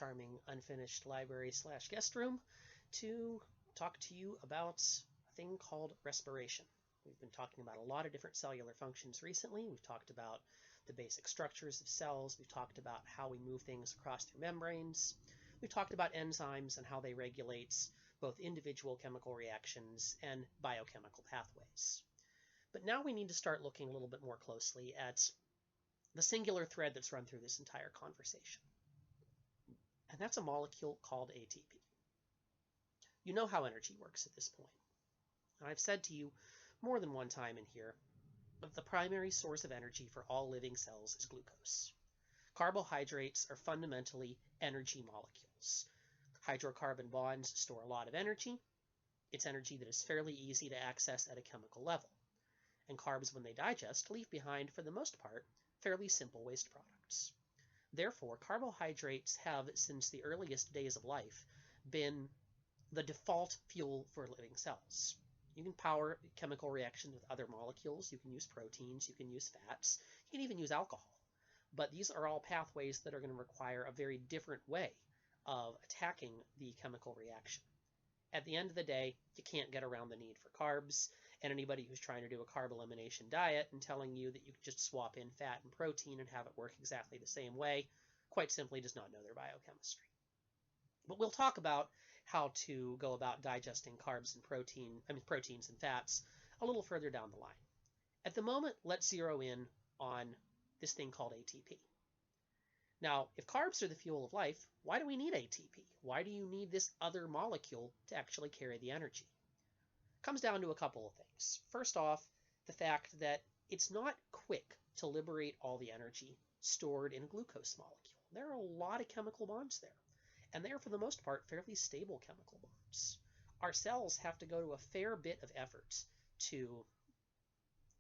charming unfinished library/guest room to talk to you about a thing called respiration. We've been talking about a lot of different cellular functions recently. We've talked about the basic structures of cells. We've talked about how we move things across through membranes. We've talked about enzymes and how they regulate both individual chemical reactions and biochemical pathways. But now we need to start looking a little bit more closely at the singular thread that's run through this entire conversation. And that's a molecule called ATP. You know how energy works at this point. And I've said to you more than one time in here that the primary source of energy for all living cells is glucose. Carbohydrates are fundamentally energy molecules. Hydrocarbon bonds store a lot of energy. It's energy that is fairly easy to access at a chemical level. And carbs, when they digest, leave behind, for the most part, fairly simple waste products. Therefore, carbohydrates have, since the earliest days of life, been the default fuel for living cells. You can power chemical reactions with other molecules. You can use proteins. You can use fats. You can even use alcohol. But these are all pathways that are going to require a very different way of attacking the chemical reaction. At the end of the day, you can't get around the need for carbs, and anybody who's trying to do a carb elimination diet and telling you that you can just swap in fat and protein and have it work exactly the same way, quite simply does not know their biochemistry. But we'll talk about how to go about digesting carbs and proteins and fats a little further down the line. At the moment, let's zero in on this thing called ATP. Now, if carbs are the fuel of life, why do we need ATP? Why do you need this other molecule to actually carry the energy? It comes down to a couple of things. First off, the fact that it's not quick to liberate all the energy stored in a glucose molecule. There are a lot of chemical bonds there, and they are, for the most part, fairly stable chemical bonds. Our cells have to go to a fair bit of effort to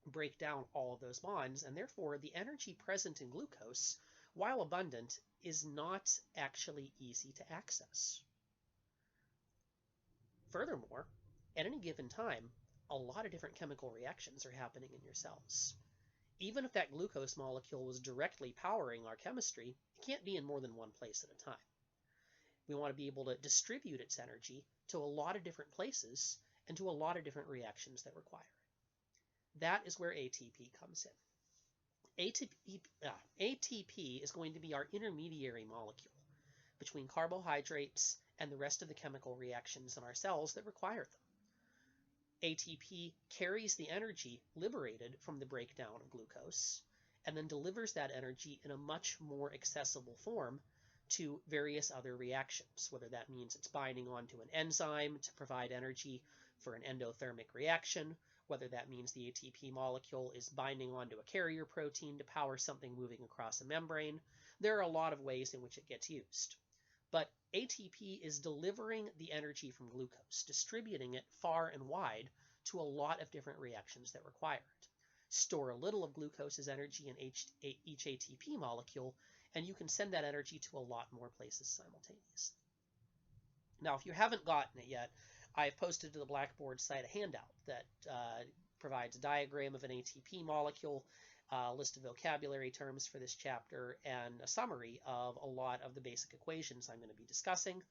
break down all of those bonds, and therefore the energy present in glucose, while abundant, is not actually easy to access. Furthermore, at any given time, a lot of different chemical reactions are happening in your cells. Even if that glucose molecule was directly powering our chemistry, it can't be in more than one place at a time. We want to be able to distribute its energy to a lot of different places and to a lot of different reactions that require it. That is where ATP comes in. ATP is going to be our intermediary molecule between carbohydrates and the rest of the chemical reactions in our cells that require them. ATP carries the energy liberated from the breakdown of glucose and then delivers that energy in a much more accessible form to various other reactions, whether that means it's binding onto an enzyme to provide energy for an endothermic reaction, whether that means the ATP molecule is binding onto a carrier protein to power something moving across a membrane. There are a lot of ways in which it gets used. But ATP is delivering the energy from glucose, distributing it far and wide to a lot of different reactions that require it. Store a little of glucose's energy in each ATP molecule, and you can send that energy to a lot more places simultaneously. Now, if you haven't gotten it yet, I've posted to the Blackboard site a handout that provides a diagram of an ATP molecule, a list of vocabulary terms for this chapter, and a summary of a lot of the basic equations I'm going to be discussing.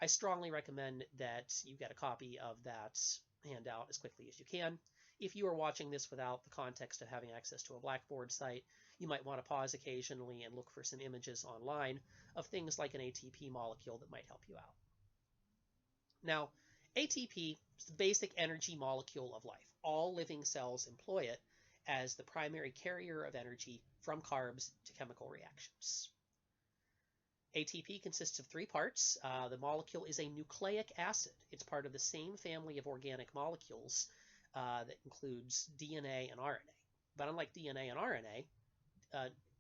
I strongly recommend that you get a copy of that handout as quickly as you can. If you are watching this without the context of having access to a Blackboard site, you might want to pause occasionally and look for some images online of things like an ATP molecule that might help you out. Now, ATP is the basic energy molecule of life. All living cells employ it as the primary carrier of energy from carbs to chemical reactions. ATP consists of three parts. The molecule is a nucleic acid. It's part of the same family of organic molecules that includes DNA and RNA. But unlike DNA and RNA,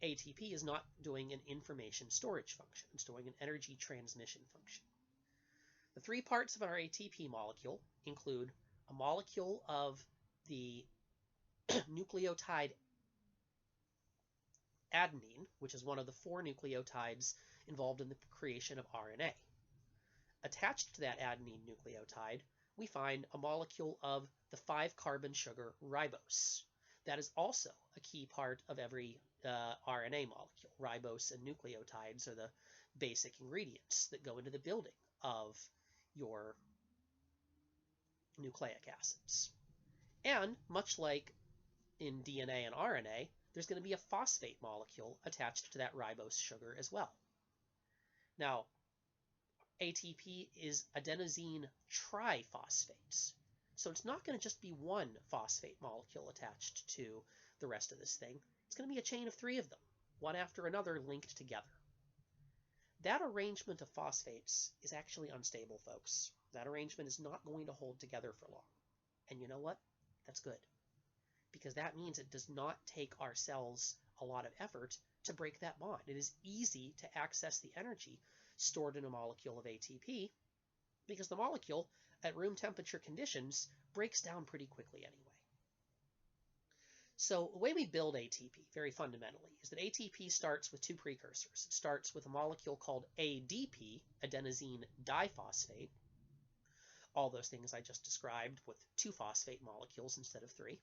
ATP is not doing an information storage function. It's doing an energy transmission function. The three parts of our ATP molecule include a molecule of the nucleotide adenine, which is one of the 4 nucleotides involved in the creation of RNA. Attached to that adenine nucleotide, we find a molecule of the 5-carbon sugar ribose. That is also a key part of every RNA molecule. Ribose and nucleotides are the basic ingredients that go into the building of your nucleic acids. And much like in DNA and RNA, there's going to be a phosphate molecule attached to that ribose sugar as well. Now, ATP is adenosine triphosphates. So it's not going to just be one phosphate molecule attached to the rest of this thing. It's going to be a chain of 3 of them, one after another linked together. That arrangement of phosphates is actually unstable, folks. That arrangement is not going to hold together for long. And you know what? That's good. Because that means it does not take our cells a lot of effort to break that bond. It is easy to access the energy stored in a molecule of ATP because the molecule, at room temperature conditions, breaks down pretty quickly anyway. So the way we build ATP, very fundamentally, is that ATP starts with 2 precursors. It starts with a molecule called ADP, adenosine diphosphate, all those things I just described with 2 phosphate molecules instead of 3,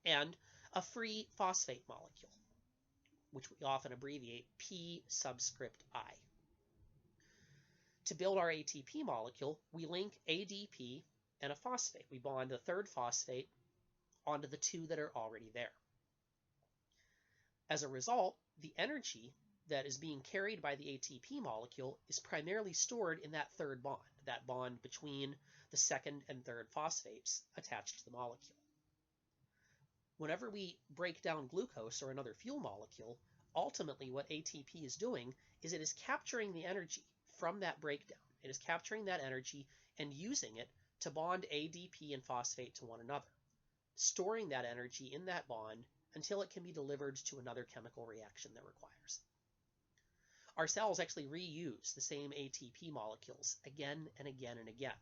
and a free phosphate molecule, which we often abbreviate P subscript I. To build our ATP molecule, we link ADP and a phosphate. We bond the 3rd phosphate onto the 2 that are already there. As a result, the energy that is being carried by the ATP molecule is primarily stored in that 3rd bond, that bond between the 2nd and 3rd phosphates attached to the molecule. Whenever we break down glucose or another fuel molecule, ultimately what ATP is doing is it is capturing the energy from that breakdown. It is capturing that energy and using it to bond ADP and phosphate to one another, storing that energy in that bond until it can be delivered to another chemical reaction that requires it. Our cells actually reuse the same ATP molecules again and again and again.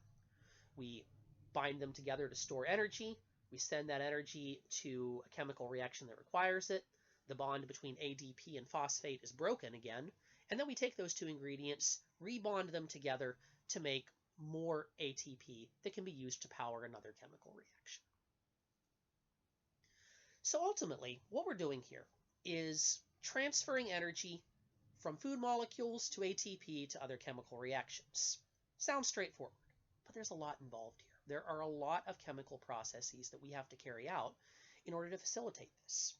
We bind them together to store energy. We send that energy to a chemical reaction that requires it. The bond between ADP and phosphate is broken again. And then we take those 2 ingredients, rebond them together to make more ATP that can be used to power another chemical reaction. So ultimately, what we're doing here is transferring energy from food molecules to ATP to other chemical reactions. Sounds straightforward, but there's a lot involved here. There are a lot of chemical processes that we have to carry out in order to facilitate this.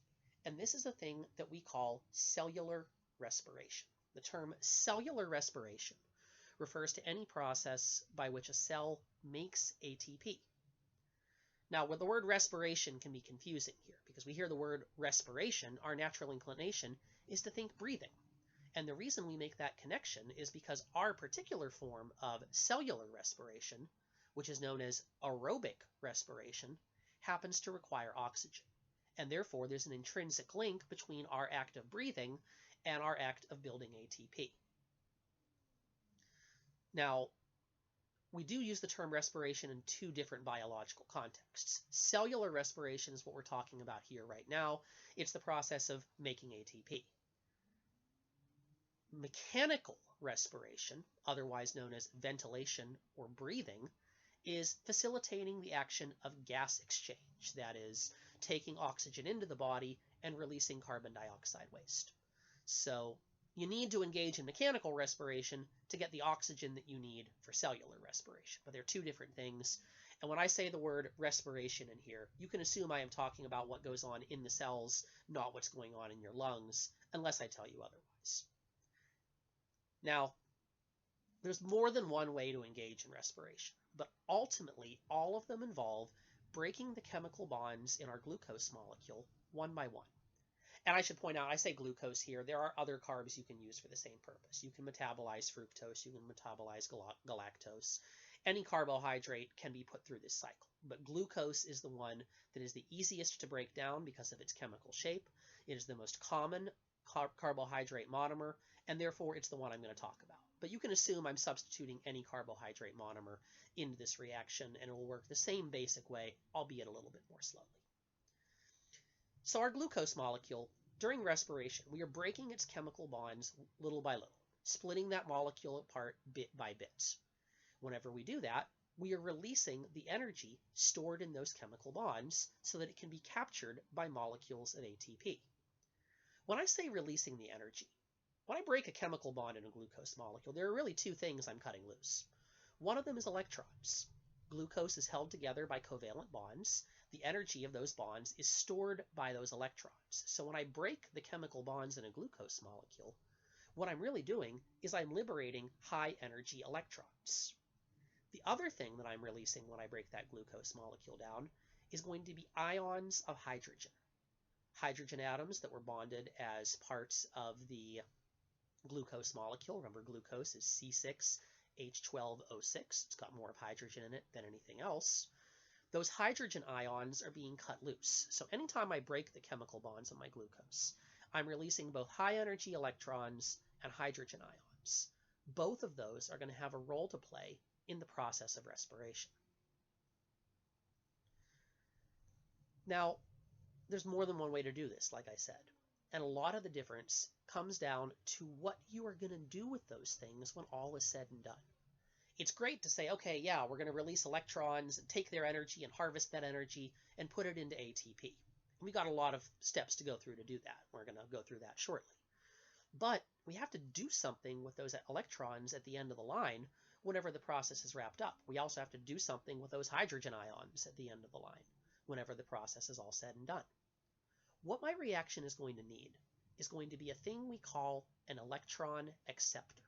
And this is a thing that we call cellular respiration. The term cellular respiration refers to any process by which a cell makes ATP. Now, the word respiration can be confusing here because we hear the word respiration, our natural inclination is to think breathing. And the reason we make that connection is because our particular form of cellular respiration, which is known as aerobic respiration, happens to require oxygen. And therefore, there's an intrinsic link between our act of breathing and our act of building ATP. Now, we do use the term respiration in 2 different biological contexts. Cellular respiration is what we're talking about here right now. It's the process of making ATP. Mechanical respiration, otherwise known as ventilation or breathing, is facilitating the action of gas exchange, that is, taking oxygen into the body and releasing carbon dioxide waste. So you need to engage in mechanical respiration to get the oxygen that you need for cellular respiration. But they're 2 different things. And when I say the word respiration in here, you can assume I am talking about what goes on in the cells, not what's going on in your lungs, unless I tell you otherwise. Now, there's more than one way to engage in respiration, but ultimately all of them involve breaking the chemical bonds in our glucose molecule one by one. And I should point out, I say glucose here, there are other carbs you can use for the same purpose. You can metabolize fructose, you can metabolize galactose. Any carbohydrate can be put through this cycle, but glucose is the one that is the easiest to break down because of its chemical shape. It is the most common carbohydrate monomer, and therefore it's the one I'm going to talk about. But you can assume I'm substituting any carbohydrate monomer into this reaction, and it will work the same basic way, albeit a little bit more slowly. So our glucose molecule, during respiration, we are breaking its chemical bonds little by little, splitting that molecule apart bit by bit. Whenever we do that, we are releasing the energy stored in those chemical bonds so that it can be captured by molecules of ATP. When I say releasing the energy, when I break a chemical bond in a glucose molecule, there are really two things I'm cutting loose. One of them is electrons. Glucose is held together by covalent bonds. The energy of those bonds is stored by those electrons. So when I break the chemical bonds in a glucose molecule, what I'm really doing is I'm liberating high energy electrons. The other thing that I'm releasing when I break that glucose molecule down is going to be ions of hydrogen. Hydrogen atoms that were bonded as parts of the glucose molecule. Remember, glucose is C6H12O6. It's got more of hydrogen in it than anything else. Those hydrogen ions are being cut loose. So anytime I break the chemical bonds on my glucose, I'm releasing both high energy electrons and hydrogen ions. Both of those are going to have a role to play in the process of respiration. Now, there's more than one way to do this, like I said. And a lot of the difference comes down to what you are going to do with those things when all is said and done. It's great to say, okay, yeah, we're going to release electrons and take their energy and harvest that energy and put it into ATP. And we got a lot of steps to go through to do that. We're going to go through that shortly. But we have to do something with those electrons at the end of the line whenever the process is wrapped up. We also have to do something with those hydrogen ions at the end of the line whenever the process is all said and done. What my reaction is going to need is going to be a thing we call an electron acceptor,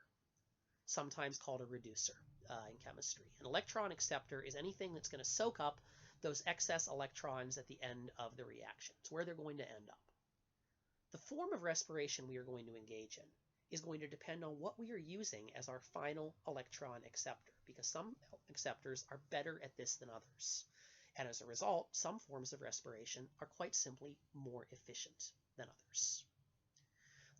sometimes called a reducer in chemistry. An electron acceptor is anything that's going to soak up those excess electrons at the end of the reaction. It's where they're going to end up. The form of respiration we are going to engage in is going to depend on what we are using as our final electron acceptor, because some acceptors are better at this than others. And as a result, some forms of respiration are quite simply more efficient than others.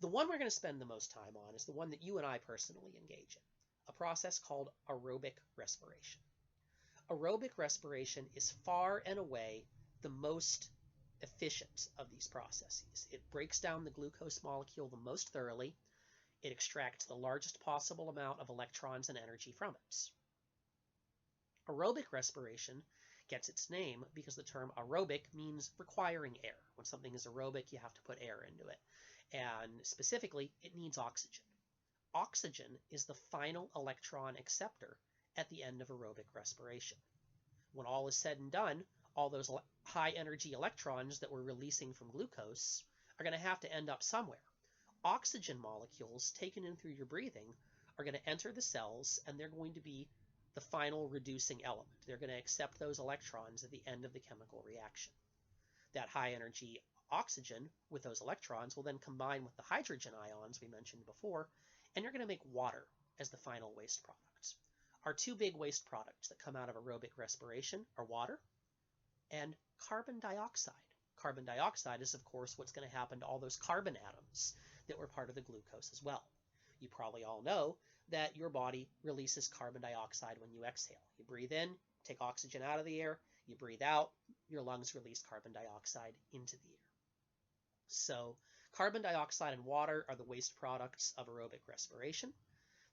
The one we're going to spend the most time on is the one that you and I personally engage in, a process called aerobic respiration. Aerobic respiration is far and away the most efficient of these processes. It breaks down the glucose molecule the most thoroughly. It extracts the largest possible amount of electrons and energy from it. Aerobic respiration gets its name because the term aerobic means requiring air. When something is aerobic, you have to put air into it. And specifically, it needs oxygen. Oxygen is the final electron acceptor at the end of aerobic respiration. When all is said and done, all those high energy electrons that we're releasing from glucose are going to have to end up somewhere. Oxygen molecules taken in through your breathing are going to enter the cells, and they're going to be the final reducing element. They're going to accept those electrons at the end of the chemical reaction. That high energy oxygen with those electrons will then combine with the hydrogen ions we mentioned before, and you're going to make water as the final waste product. Our two big waste products that come out of aerobic respiration are water and carbon dioxide. Carbon dioxide is, of course, what's going to happen to all those carbon atoms that were part of the glucose as well. You probably all know that your body releases carbon dioxide when you exhale. You breathe in, take oxygen out of the air, you breathe out, your lungs release carbon dioxide into the air. So carbon dioxide and water are the waste products of aerobic respiration.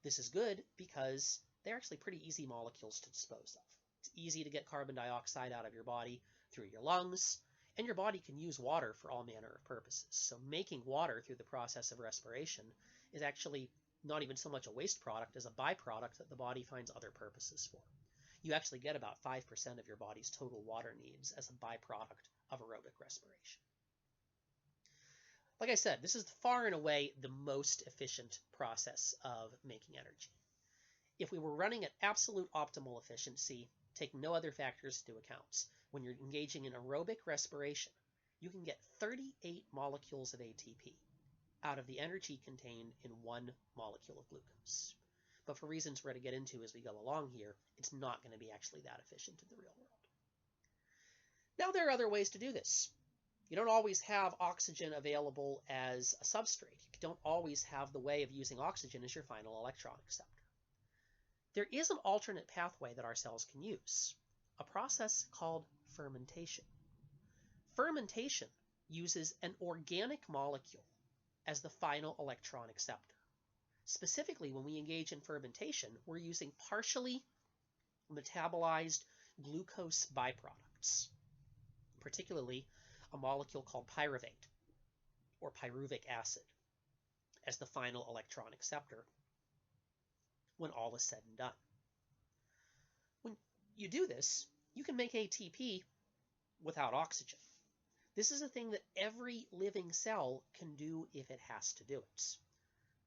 This is good because they're actually pretty easy molecules to dispose of. It's easy to get carbon dioxide out of your body through your lungs, and your body can use water for all manner of purposes. So making water through the process of respiration is actually not even so much a waste product as a byproduct that the body finds other purposes for. You actually get about 5% of your body's total water needs as a byproduct of aerobic respiration. Like I said, this is far and away the most efficient process of making energy. If we were running at absolute optimal efficiency, take no other factors into account, when you're engaging in aerobic respiration, you can get 38 molecules of ATP out of the energy contained in one molecule of glucose. But for reasons we're going to get into as we go along here, it's not going to be actually that efficient in the real world. Now, there are other ways to do this. You don't always have oxygen available as a substrate. You don't always have the way of using oxygen as your final electron acceptor. There is an alternate pathway that our cells can use, a process called fermentation. Fermentation uses an organic molecule as the final electron acceptor. Specifically, when we engage in fermentation, we're using partially metabolized glucose byproducts, particularly a molecule called pyruvate, or pyruvic acid as the final electron acceptor when all is said and done. When you do this, you can make ATP without oxygen. This is a thing that every living cell can do if it has to do it,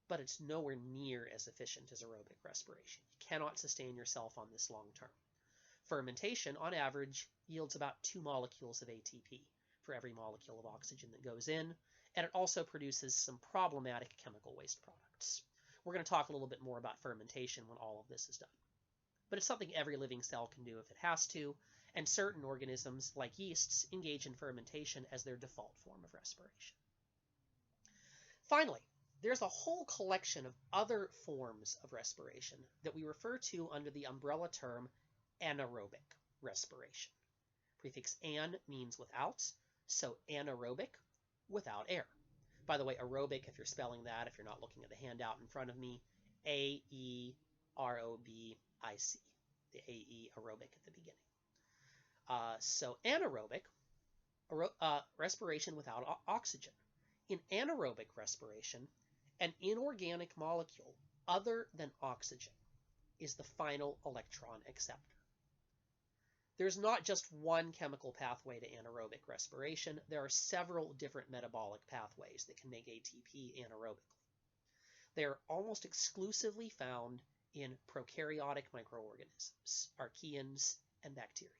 but it's nowhere near as efficient as aerobic respiration. You cannot sustain yourself on this long term. Fermentation, on average, yields about 2 molecules of ATP for every molecule of oxygen that goes in, and it also produces some problematic chemical waste products. We're going to talk a little bit more about fermentation when all of this is done. But it's something every living cell can do if it has to, and certain organisms, like yeasts, engage in fermentation as their default form of respiration. Finally, there's a whole collection of other forms of respiration that we refer to under the umbrella term anaerobic respiration. Prefix an means without, so anaerobic, without air. By the way, aerobic, if you're spelling that, if you're not looking at the handout in front of me, A-E-R-O-B-I-C, the A-E aerobic at the beginning. So anaerobic, respiration without oxygen. In anaerobic respiration, an inorganic molecule other than oxygen is the final electron acceptor. There's not just one chemical pathway to anaerobic respiration. There are several different metabolic pathways that can make ATP anaerobically. They are almost exclusively found in prokaryotic microorganisms, archaeans, and bacteria.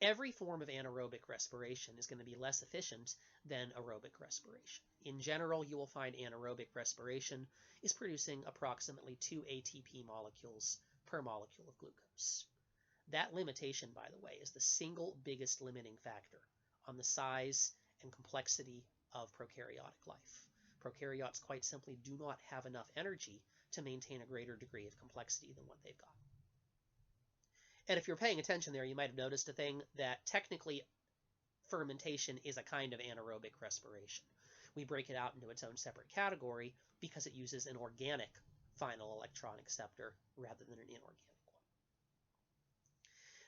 Every form of anaerobic respiration is going to be less efficient than aerobic respiration. In general, you will find anaerobic respiration is producing approximately 2 ATP molecules per molecule of glucose. That limitation, by the way, is the single biggest limiting factor on the size and complexity of prokaryotic life. Prokaryotes quite simply do not have enough energy to maintain a greater degree of complexity than what they've got. And if you're paying attention there, you might have noticed a thing that technically fermentation is a kind of anaerobic respiration. We break it out into its own separate category because it uses an organic final electron acceptor rather than an inorganic one.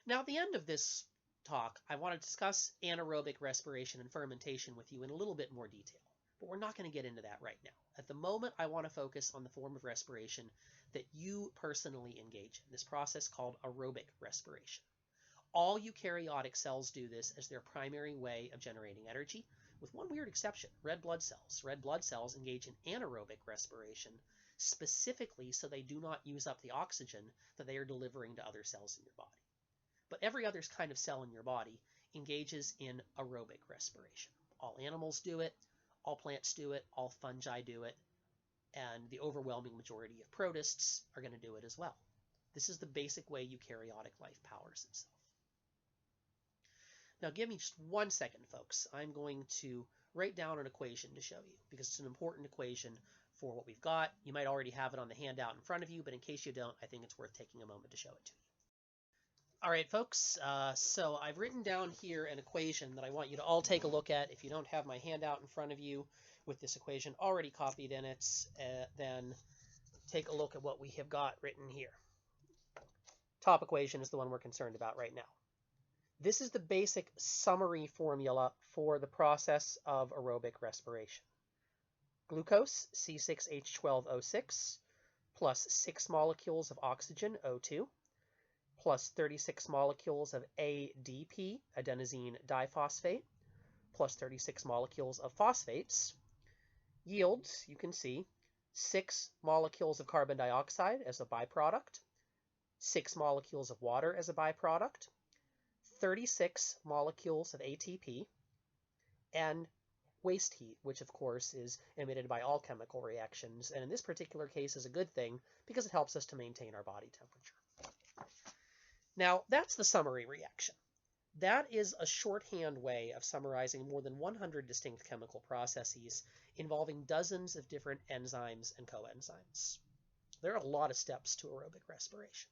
Now, at the end of this talk, I want to discuss anaerobic respiration and fermentation with you in a little bit more detail, but we're not going to get into that right now. At the moment, I want to focus on the form of respiration that you personally engage in, this process called aerobic respiration. All eukaryotic cells do this as their primary way of generating energy, with one weird exception, red blood cells. Red blood cells engage in anaerobic respiration specifically so they do not use up the oxygen that they are delivering to other cells in your body. But every other kind of cell in your body engages in aerobic respiration. All animals do it, all plants do it, all fungi do it, and the overwhelming majority of protists are going to do it as well. This is the basic way eukaryotic life powers itself. Now give me just 1 second, folks. I'm going to write down an equation to show you because it's an important equation for what we've got. You might already have it on the handout in front of you, but in case you don't, I think it's worth taking a moment to show it to you. All right, folks, so I've written down here an equation that I want you to all take a look at. If you don't have my handout in front of you with this equation already copied in it, then take a look at what we have got written here. Top equation is the one we're concerned about right now. This is the basic summary formula for the process of aerobic respiration. Glucose, C6H12O6, plus 6 molecules of oxygen, O2, plus 36 molecules of ADP, adenosine diphosphate, plus 36 molecules of phosphates, yields, you can see, 6 molecules of carbon dioxide as a byproduct, 6 molecules of water as a byproduct, 36 molecules of ATP, and waste heat, which of course is emitted by all chemical reactions, and in this particular case is a good thing because it helps us to maintain our body temperature. Now, that's the summary reaction. That is a shorthand way of summarizing more than 100 distinct chemical processes involving dozens of different enzymes and coenzymes. There are a lot of steps to aerobic respiration,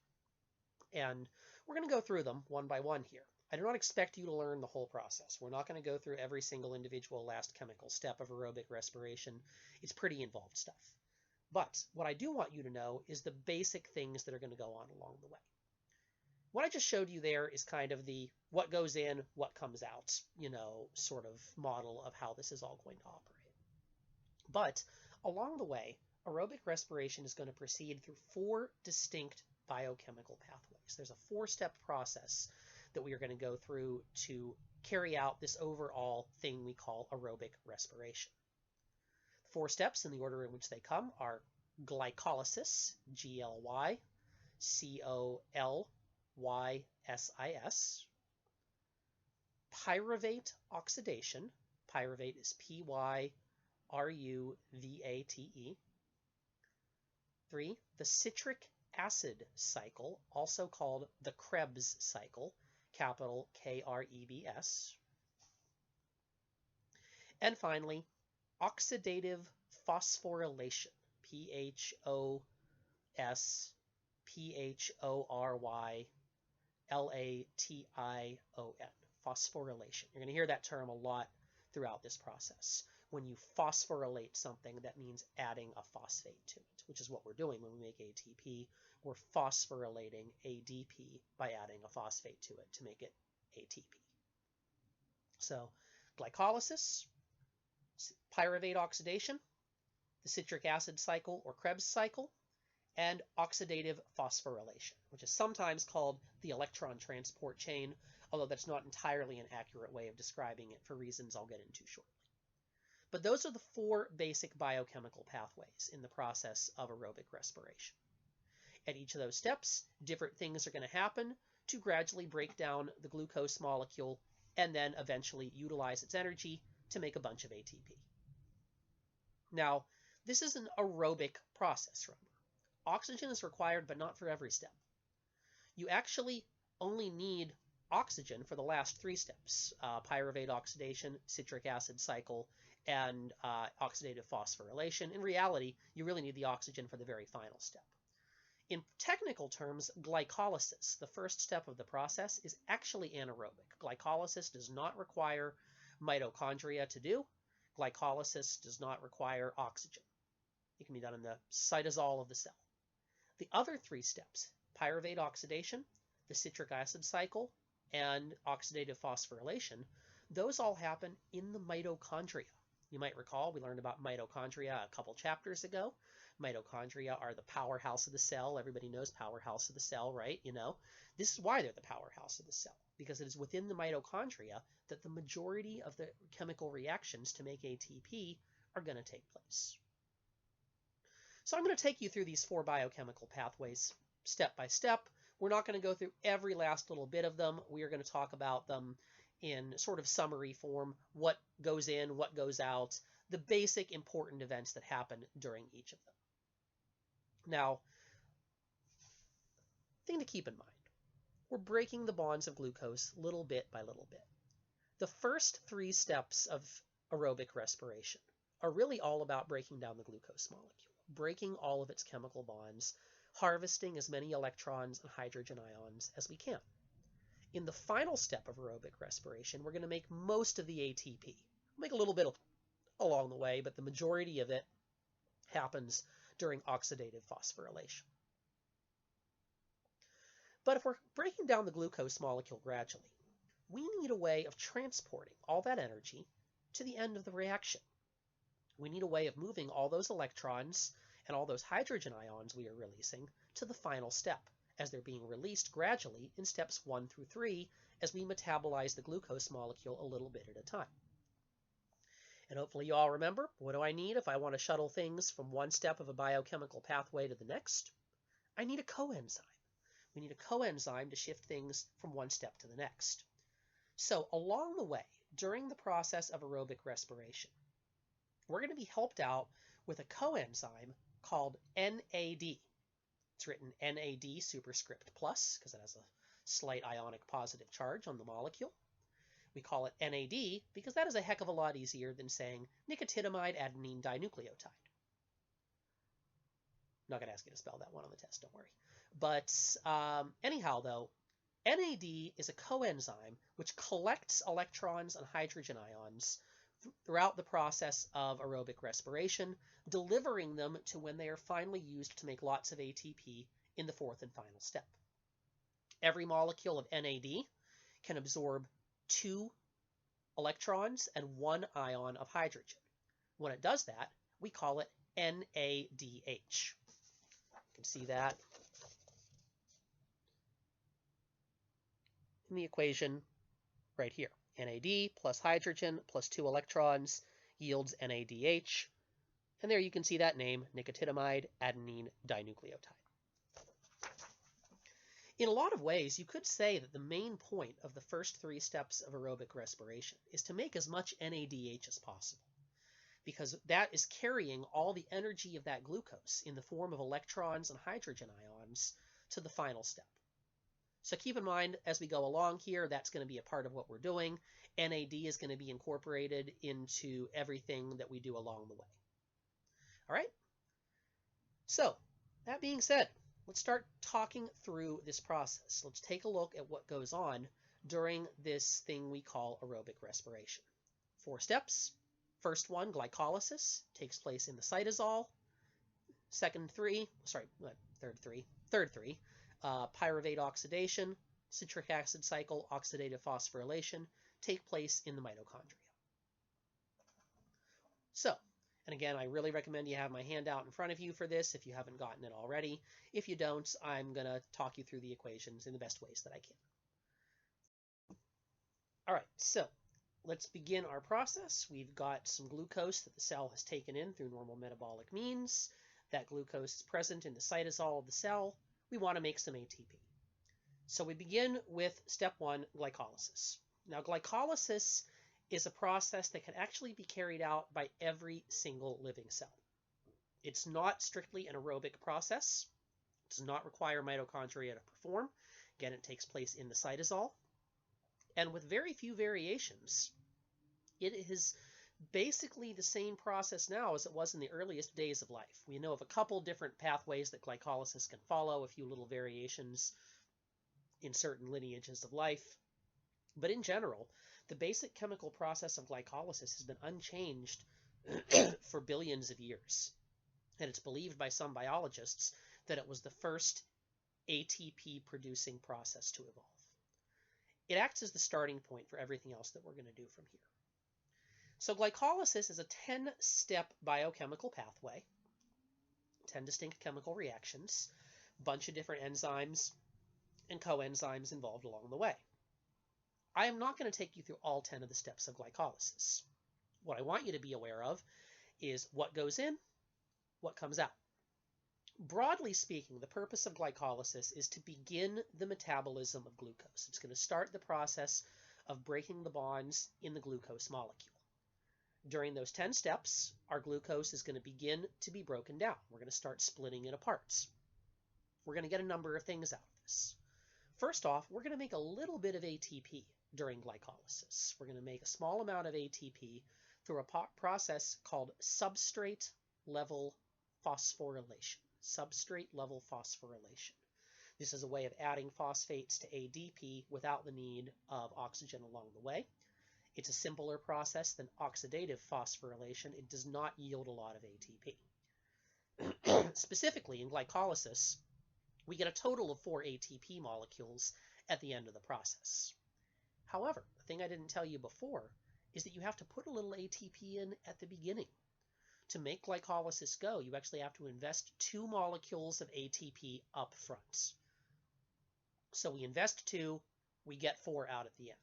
and we're going to go through them one by one here. I do not expect you to learn the whole process. We're not going to go through every single individual last chemical step of aerobic respiration. It's pretty involved stuff. But what I do want you to know is the basic things that are going to go on along the way. What I just showed you there is kind of the what goes in, what comes out, sort of model of how this is all going to operate. But along the way, aerobic respiration is going to proceed through 4 distinct biochemical pathways. There's a 4-step process that we are going to go through to carry out this overall thing we call aerobic respiration. 4 steps in the order in which they come are glycolysis, Glycolysis, pyruvate oxidation, pyruvate is Pyruvate. 3, the citric acid cycle, also called the Krebs cycle, capital Krebs. And finally, oxidative phosphorylation, PHOSPHORYLATION, phosphorylation. You're going to hear that term a lot throughout this process. When you phosphorylate something, that means adding a phosphate to it, which is what we're doing when we make ATP. We're phosphorylating ADP by adding a phosphate to it to make it ATP. So glycolysis, pyruvate oxidation, the citric acid cycle or Krebs cycle, and oxidative phosphorylation, which is sometimes called the electron transport chain, although that's not entirely an accurate way of describing it for reasons I'll get into shortly. But those are the 4 basic biochemical pathways in the process of aerobic respiration. At each of those steps, different things are going to happen to gradually break down the glucose molecule and then eventually utilize its energy to make a bunch of ATP. Now, this is an aerobic process, remember. Oxygen is required, but not for every step. You actually only need oxygen for the last 3 steps, pyruvate oxidation, citric acid cycle, and oxidative phosphorylation. In reality, you really need the oxygen for the very final step. In technical terms, glycolysis, the first step of the process, is actually anaerobic. Glycolysis does not require mitochondria to do. Glycolysis does not require oxygen. It can be done in the cytosol of the cell. The other 3 steps, pyruvate oxidation, the citric acid cycle, and oxidative phosphorylation, those all happen in the mitochondria. You might recall we learned about mitochondria a couple chapters ago. Mitochondria are the powerhouse of the cell. Everybody knows powerhouse of the cell, right? This is why they're the powerhouse of the cell, because it is within the mitochondria that the majority of the chemical reactions to make ATP are going to take place. So I'm going to take you through these 4 biochemical pathways step by step. We're not going to go through every last little bit of them. We are going to talk about them in sort of summary form, what goes in, what goes out, the basic important events that happen during each of them. Now, thing to keep in mind, we're breaking the bonds of glucose little bit by little bit. The first 3 steps of aerobic respiration are really all about breaking down the glucose molecule, breaking all of its chemical bonds, harvesting as many electrons and hydrogen ions as we can. In the final step of aerobic respiration, we're going to make most of the ATP. We'll make a little bit along the way, but the majority of it happens during oxidative phosphorylation. But if we're breaking down the glucose molecule gradually, we need a way of transporting all that energy to the end of the reaction. We need a way of moving all those electrons and all those hydrogen ions we are releasing to the final step, as they're being released gradually in steps 1 through 3 as we metabolize the glucose molecule a little bit at a time. And hopefully you all remember, what do I need if I want to shuttle things from one step of a biochemical pathway to the next? I need a coenzyme. We need a coenzyme to shift things from one step to the next. So along the way, during the process of aerobic respiration, we're going to be helped out with a coenzyme called NAD. It's written NAD superscript plus because it has a slight ionic positive charge on the molecule. We call it NAD because that is a heck of a lot easier than saying nicotinamide adenine dinucleotide. I'm not going to ask you to spell that one on the test, don't worry. But anyhow, though, NAD is a coenzyme which collects electrons and hydrogen ions throughout the process of aerobic respiration, delivering them to when they are finally used to make lots of ATP in the 4th and final step. Every molecule of NAD can absorb 2 electrons and 1 ion of hydrogen. When it does that, we call it NADH. You can see that in the equation right here. NAD plus hydrogen plus 2 electrons yields NADH. And there you can see that name, nicotinamide adenine dinucleotide. In a lot of ways, you could say that the main point of the first 3 steps of aerobic respiration is to make as much NADH as possible, because that is carrying all the energy of that glucose in the form of electrons and hydrogen ions to the final step. So keep in mind, as we go along here, that's going to be a part of what we're doing. NAD is going to be incorporated into everything that we do along the way. All right? So, that being said, let's start talking through this process. Let's take a look at what goes on during this thing we call aerobic respiration. 4 steps. First one, glycolysis, takes place in the cytosol. Third three, pyruvate oxidation, citric acid cycle, oxidative phosphorylation take place in the mitochondria. So, and again, I really recommend you have my handout in front of you for this if you haven't gotten it already. If you don't, I'm going to talk you through the equations in the best ways that I can. All right, so let's begin our process. We've got some glucose that the cell has taken in through normal metabolic means. That glucose is present in the cytosol of the cell. We want to make some ATP. So we begin with step 1, glycolysis. Now, glycolysis is a process that can actually be carried out by every single living cell. It's not strictly an aerobic process. It does not require mitochondria to perform. Again, it takes place in the cytosol. And with very few variations, it is basically the same process now as it was in the earliest days of life. We know of a couple different pathways that glycolysis can follow, a few little variations in certain lineages of life. But in general, the basic chemical process of glycolysis has been unchanged for billions of years. And it's believed by some biologists that it was the first ATP-producing process to evolve. It acts as the starting point for everything else that we're going to do from here. So glycolysis is a 10-step biochemical pathway, 10 distinct chemical reactions, a bunch of different enzymes and coenzymes involved along the way. I am not going to take you through all 10 of the steps of glycolysis. What I want you to be aware of is what goes in, what comes out. Broadly speaking, the purpose of glycolysis is to begin the metabolism of glucose. It's going to start the process of breaking the bonds in the glucose molecule. During those 10 steps, our glucose is going to begin to be broken down. We're going to start splitting it apart. We're going to get a number of things out of this. First off, we're going to make a little bit of ATP during glycolysis. We're going to make a small amount of ATP through a process called substrate level phosphorylation. Substrate level phosphorylation. This is a way of adding phosphates to ADP without the need of oxygen along the way. It's a simpler process than oxidative phosphorylation. It does not yield a lot of ATP. Specifically, in glycolysis, we get a total of 4 ATP molecules at the end of the process. However, the thing I didn't tell you before is that you have to put a little ATP in at the beginning. To make glycolysis go, you actually have to invest 2 molecules of ATP up front. So we invest 2, we get 4 out at the end.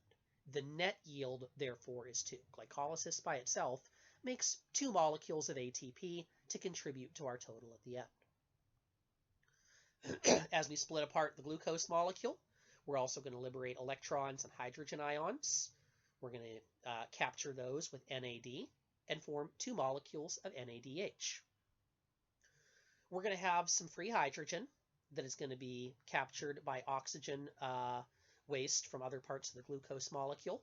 The net yield, therefore, is 2. Glycolysis by itself makes 2 molecules of ATP to contribute to our total at the end. As we split apart the glucose molecule, we're also going to liberate electrons and hydrogen ions. We're going to capture those with NAD and form 2 molecules of NADH. We're going to have some free hydrogen that is going to be captured by oxygen waste from other parts of the glucose molecule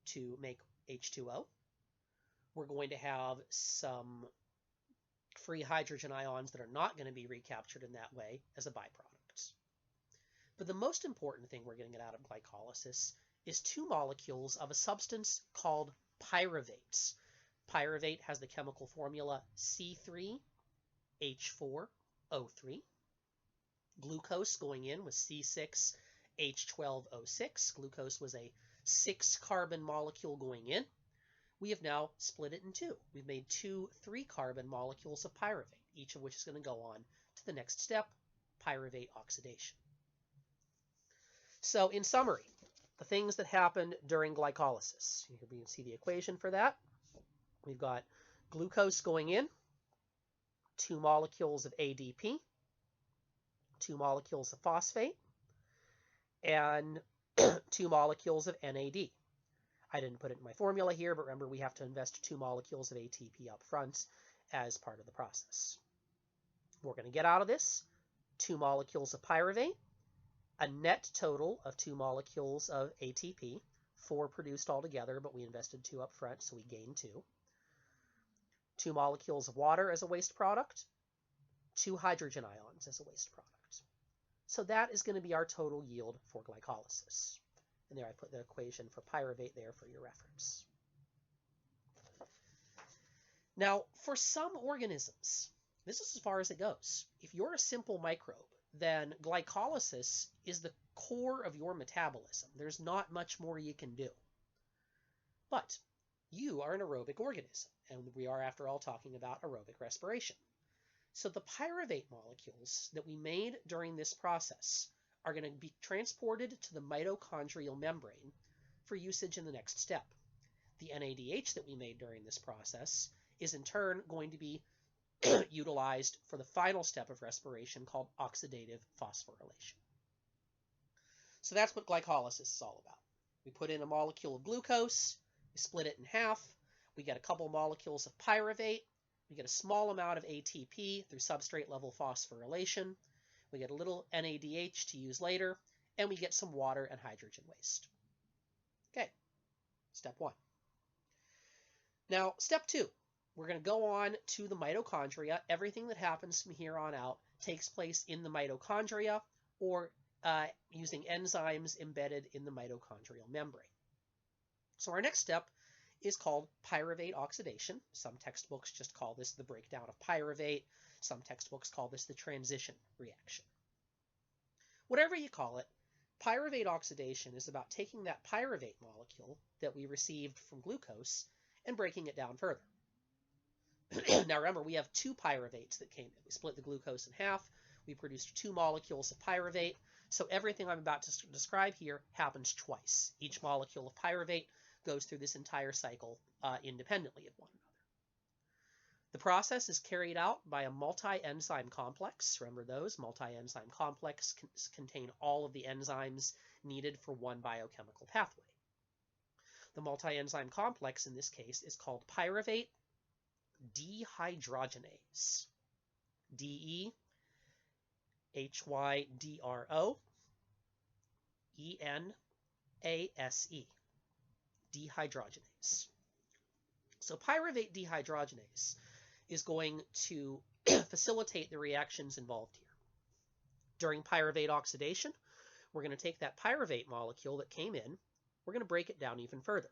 to make H2O. We're going to have some free hydrogen ions that are not going to be recaptured in that way as a byproduct. But the most important thing we're going to get out of glycolysis is 2 molecules of a substance called pyruvate. Pyruvate has the chemical formula C3H4O3. Glucose going in with C6 H12O6. Glucose was a 6-carbon molecule going in. We have now split it in two. We've made two 3-carbon molecules of pyruvate, each of which is going to go on to the next step, pyruvate oxidation. So in summary, the things that happen during glycolysis. Here we can see the equation for that. We've got glucose going in, 2 molecules of ADP, 2 molecules of phosphate, and 2 molecules of NAD. I didn't put it in my formula here, but remember we have to invest 2 molecules of ATP up front as part of the process. We're going to get out of this 2 molecules of pyruvate, a net total of 2 molecules of ATP, 4 produced altogether, but we invested 2 up front, so we gained 2. 2 molecules of water as a waste product, 2 hydrogen ions as a waste product. So that is going to be our total yield for glycolysis. And there I put the equation for pyruvate there for your reference. Now, for some organisms, this is as far as it goes. If you're a simple microbe, then glycolysis is the core of your metabolism. There's not much more you can do. But you are an aerobic organism, and we are, after all, talking about aerobic respiration. So the pyruvate molecules that we made during this process are going to be transported to the mitochondrial membrane for usage in the next step. The NADH that we made during this process is in turn going to be utilized for the final step of respiration called oxidative phosphorylation. So that's what glycolysis is all about. We put in a molecule of glucose, we split it in half, we get a couple molecules of pyruvate, we get a small amount of ATP through substrate level phosphorylation, we get a little NADH to use later, and we get some water and hydrogen waste. Okay, step 1. Now, step 2. We're going to go on to the mitochondria. Everything that happens from here on out takes place in the mitochondria or using enzymes embedded in the mitochondrial membrane. So our next step is called pyruvate oxidation. Some textbooks just call this the breakdown of pyruvate. Some textbooks call this the transition reaction. Whatever you call it, pyruvate oxidation is about taking that pyruvate molecule that we received from glucose and breaking it down further. Now remember, we have 2 pyruvates that came in. We split the glucose in half. We produced 2 molecules of pyruvate. So everything I'm about to describe here happens twice. Each molecule of pyruvate goes through this entire cycle independently of one another. The process is carried out by a multi-enzyme complex. Remember those? Multi-enzyme complex contain all of the enzymes needed for one biochemical pathway. The multi-enzyme complex in this case is called pyruvate dehydrogenase. D-E-H-Y-D-R-O-E-N-A-S-E. Dehydrogenase. So pyruvate dehydrogenase is going to facilitate the reactions involved here. During pyruvate oxidation, we're going to take that pyruvate molecule that came in, we're going to break it down even further.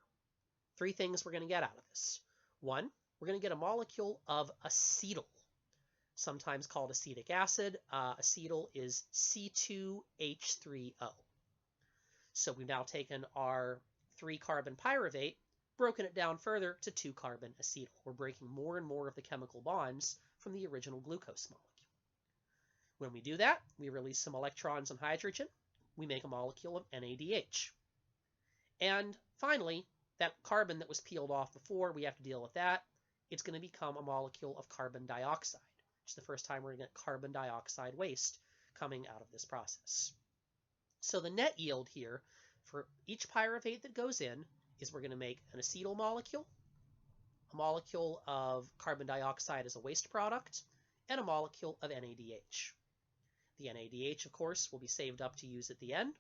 3 things we're going to get out of this. 1, we're going to get a molecule of acetyl, sometimes called acetic acid. Acetyl is C2H3O. So we've now taken our 3-carbon pyruvate, broken it down further to 2-carbon acetyl. We're breaking more and more of the chemical bonds from the original glucose molecule. When we do that, we release some electrons and hydrogen. We make a molecule of NADH. And finally, that carbon that was peeled off before, we have to deal with that. It's going to become a molecule of carbon dioxide. It's the first time we're going to get carbon dioxide waste coming out of this process. So the net yield here for each pyruvate that goes in is we're going to make an acetyl molecule, a molecule of carbon dioxide as a waste product, and a molecule of NADH. The NADH, of course, will be saved up to use at the end.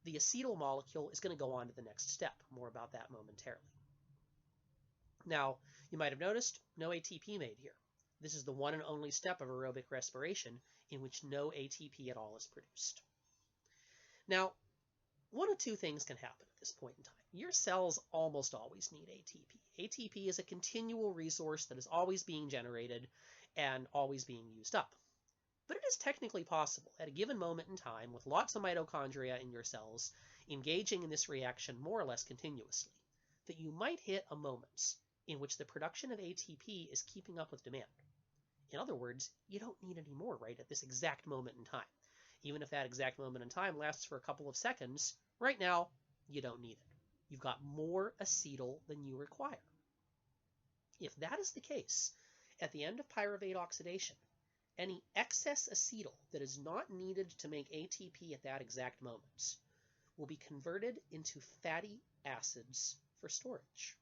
The acetyl molecule is going to go on to the next step. More about that momentarily. Now, you might have noticed no ATP made here. This is the one and only step of aerobic respiration in which no ATP at all is produced. Now, one of 2 things can happen at this point in time. Your cells almost always need ATP. ATP is a continual resource that is always being generated and always being used up. But it is technically possible at a given moment in time with lots of mitochondria in your cells engaging in this reaction more or less continuously that you might hit a moment in which the production of ATP is keeping up with demand. In other words, you don't need any more right at this exact moment in time. Even if that exact moment in time lasts for a couple of seconds, right now, you don't need it. You've got more acetyl than you require. If that is the case, at the end of pyruvate oxidation, any excess acetyl that is not needed to make ATP at that exact moment will be converted into fatty acids for storage.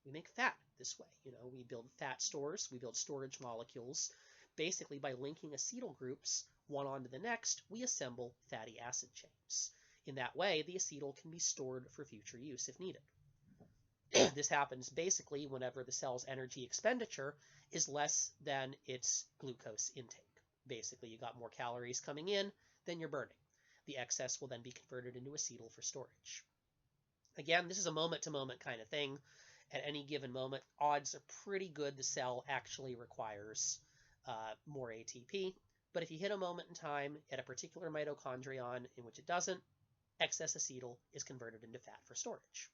We make fat this way. We build fat stores, we build storage molecules. Basically, by linking acetyl groups one onto the next, we assemble fatty acid chains. In that way, the acetyl can be stored for future use if needed. This happens basically whenever the cell's energy expenditure is less than its glucose intake. Basically, you got more calories coming in than you're burning. The excess will then be converted into acetyl for storage. Again, this is a moment-to-moment kind of thing. At any given moment, odds are pretty good the cell actually requires more ATP. But if you hit a moment in time at a particular mitochondrion in which it doesn't, excess acetyl is converted into fat for storage.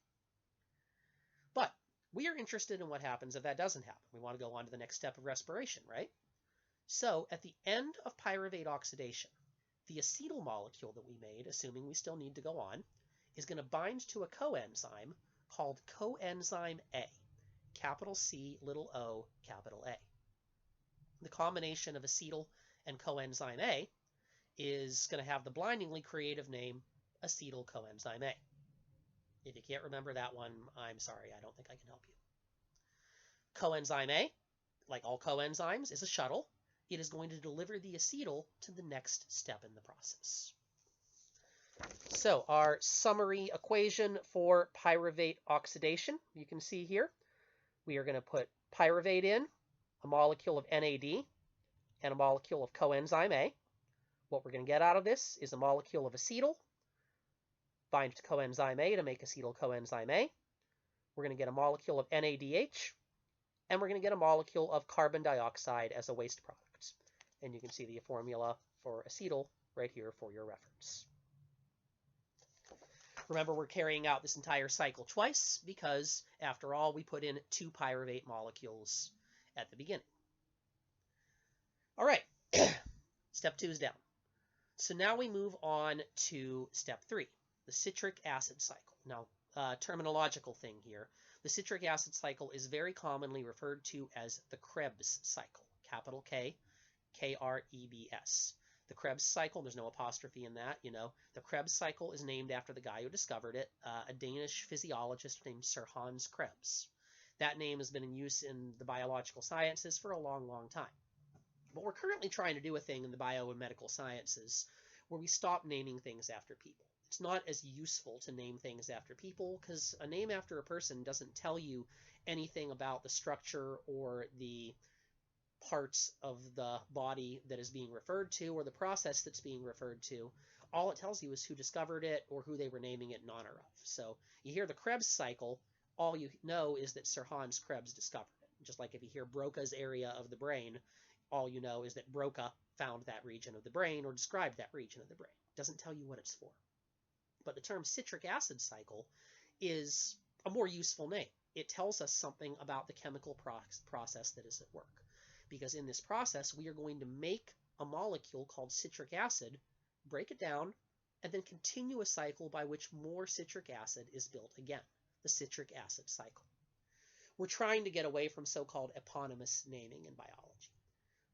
But we are interested in what happens if that doesn't happen. We want to go on to the next step of respiration, right? So at the end of pyruvate oxidation, the acetyl molecule that we made, assuming we still need to go on, is going to bind to a coenzyme called coenzyme A, capital C, little o, capital A. The combination of acetyl and coenzyme A is going to have the blindingly creative name acetyl coenzyme A. If you can't remember that one, I'm sorry, I don't think I can help you. Coenzyme A, like all coenzymes, is a shuttle. It is going to deliver the acetyl to the next step in the process. So our summary equation for pyruvate oxidation, you can see here, we are going to put pyruvate in, a molecule of NAD, and a molecule of coenzyme A. What we're going to get out of this is a molecule of acetyl, bind to coenzyme A to make acetyl coenzyme A. We're going to get a molecule of NADH, and we're going to get a molecule of carbon dioxide as a waste product. And you can see the formula for acetyl right here for your reference. Remember, we're carrying out this entire cycle twice because, after all, we put in 2 pyruvate molecules at the beginning. All right, step 2 is down. So now we move on to step 3, the citric acid cycle. Now, terminological thing here. The citric acid cycle is very commonly referred to as the Krebs cycle, capital K, K-R-E-B-S. The Krebs cycle, there's no apostrophe in that, The Krebs cycle is named after the guy who discovered it, a Danish physiologist named Sir Hans Krebs. That name has been in use in the biological sciences for a long, long time. But we're currently trying to do a thing in the bio and medical sciences where we stop naming things after people. It's not as useful to name things after people because a name after a person doesn't tell you anything about the structure or the parts of the body that is being referred to or the process that's being referred to. All it tells you is who discovered it or who they were naming it in honor of. So you hear the Krebs cycle, all you know is that Sir Hans Krebs discovered it. Just like if you hear Broca's area of the brain, all you know is that Broca found that region of the brain or described that region of the brain. It doesn't tell you what it's for. But the term citric acid cycle is a more useful name. It tells us something about the chemical process that is at work. Because in this process, we are going to make a molecule called citric acid, break it down, and then continue a cycle by which more citric acid is built again, the citric acid cycle. We're trying to get away from so-called eponymous naming in biology.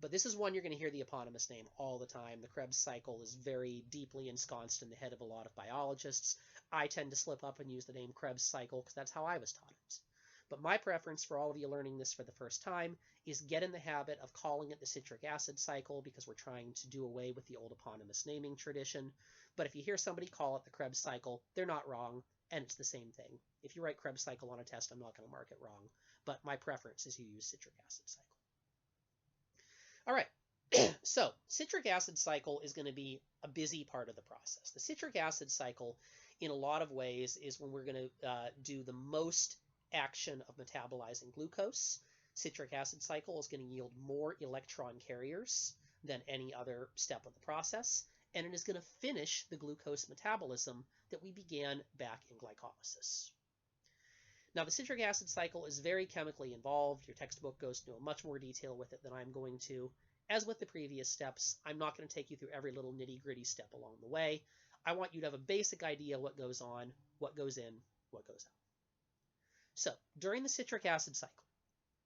But this is one you're going to hear the eponymous name all the time. The Krebs cycle is very deeply ensconced in the head of a lot of biologists. I tend to slip up and use the name Krebs cycle because that's how I was taught it. But my preference for all of you learning this for the first time is get in the habit of calling it the citric acid cycle because we're trying to do away with the old eponymous naming tradition. But if you hear somebody call it the Krebs cycle, they're not wrong, and it's the same thing. If you write Krebs cycle on a test, I'm not going to mark it wrong. But my preference is you use citric acid cycle. All right, so citric acid cycle is going to be a busy part of the process. The citric acid cycle, in a lot of ways, is when we're going to do the most action of metabolizing glucose. Citric acid cycle is going to yield more electron carriers than any other step of the process, and it is going to finish the glucose metabolism that we began back in glycolysis. Now, the citric acid cycle is very chemically involved. Your textbook goes into much more detail with it than I'm going to. As with the previous steps, I'm not going to take you through every little nitty-gritty step along the way. I want you to have a basic idea what goes on, what goes in, what goes out. So, during the citric acid cycle,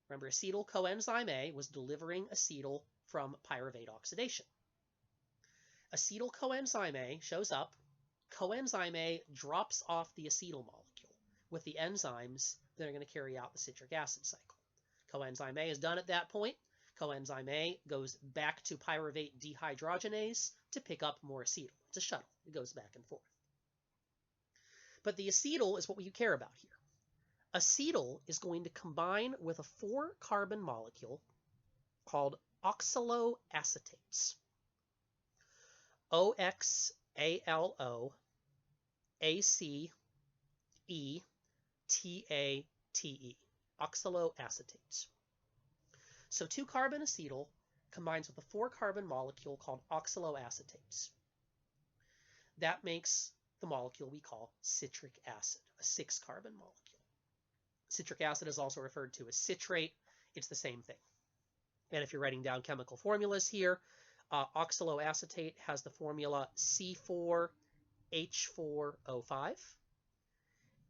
remember acetyl coenzyme A was delivering acetyl from pyruvate oxidation. Acetyl coenzyme A shows up, coenzyme A drops off the acetyl molecule with the enzymes that are going to carry out the citric acid cycle. Coenzyme A is done at that point. Coenzyme A goes back to pyruvate dehydrogenase to pick up more acetyl. It's a shuttle. It goes back and forth. But the acetyl is what you care about here. Acetyl is going to combine with a 4-carbon molecule called oxaloacetates. OXALOACETATE. Oxaloacetates. So 2-carbon acetyl combines with a 4-carbon molecule called oxaloacetates. That makes the molecule we call citric acid, a 6-carbon molecule. Citric acid is also referred to as citrate. It's the same thing. And if you're writing down chemical formulas here, oxaloacetate has the formula C4H4O5,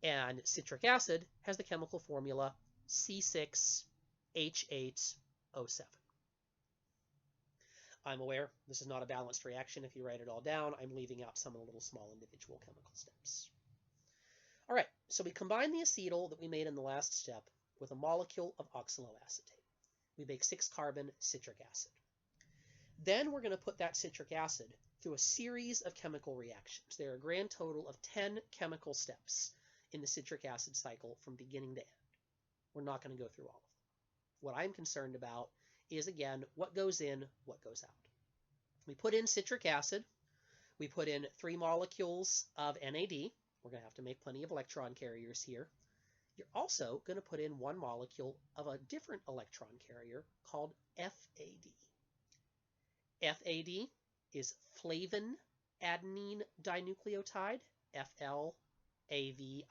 and citric acid has the chemical formula C6H8O7. I'm aware this is not a balanced reaction if you write it all down. I'm leaving out some of the little small individual chemical steps. All right, so we combine the acetyl that we made in the last step with a molecule of oxaloacetate. We make 6-carbon citric acid. Then we're going to put that citric acid through a series of chemical reactions. There are a grand total of 10 chemical steps in the citric acid cycle from beginning to end. We're not going to go through all of them. What I'm concerned about is, again, what goes in, what goes out. We put in citric acid. We put in 3 molecules of NAD. We're going to have to make plenty of electron carriers here. You're also going to put in 1 molecule of a different electron carrier called FAD. FAD is flavin adenine dinucleotide, FLAVIN.